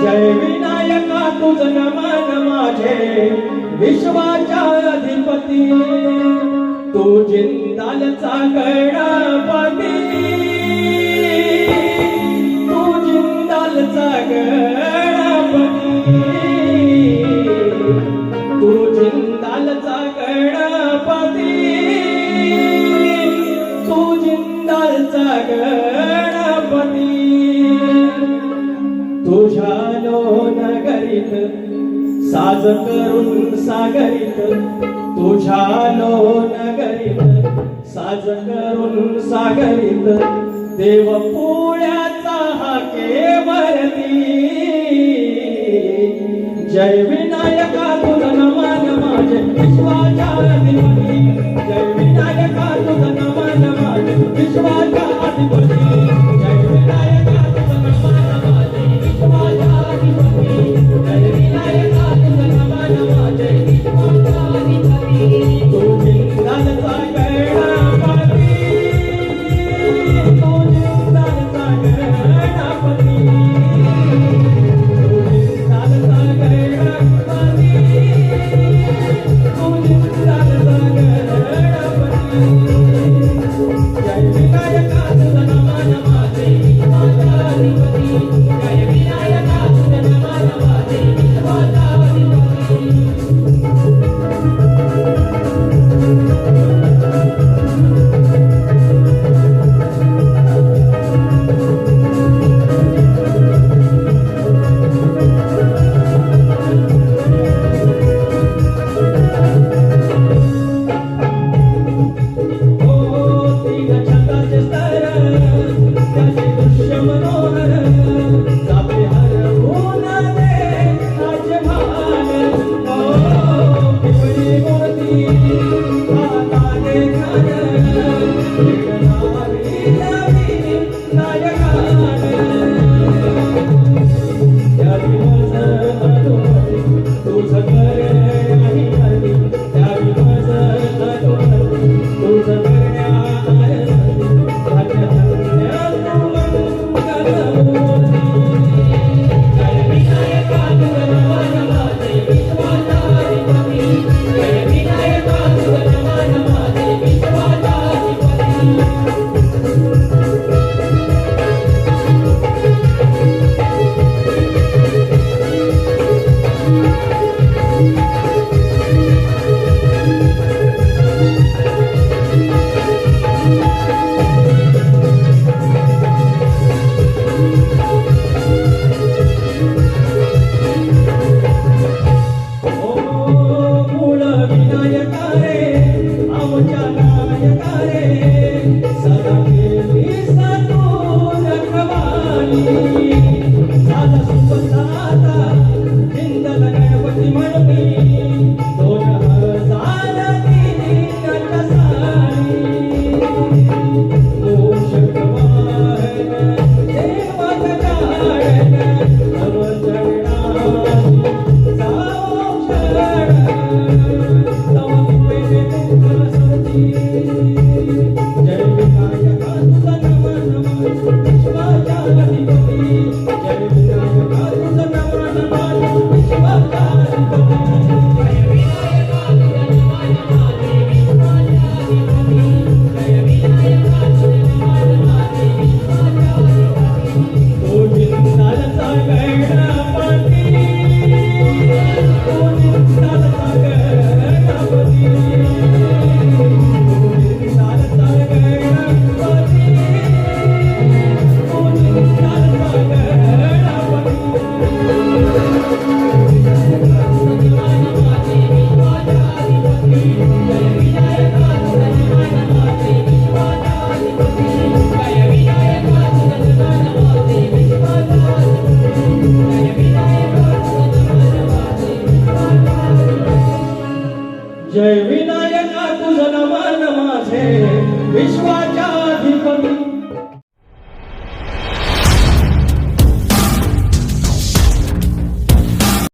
जय विनायका तुझं नमन माझे विश्वाच्या अधिपती तू जिंदालचा गणपती तू जिंदालचा गणपती तू जिंदालचा गणपती तू जिंदालचा गणपती तुझ्या नगरीत साज करून सागरीत तुझ्या नगरीत साज करून सागरीत देव पोळ्याचा हा केवरती जय विनायका तुझं नमन माझे विश्वाच्या अधिपती जय विनायका तुझं नमन माझे विश्वाच्या अधिपती जय विनायका तुझं नमन माझे विश्वाच्या अधिपती जय विनायका तुझं नमन माझे विश्वाच्या अधिपती तू जिंदालचा गणपती तू जिंदालचा गणपती Santa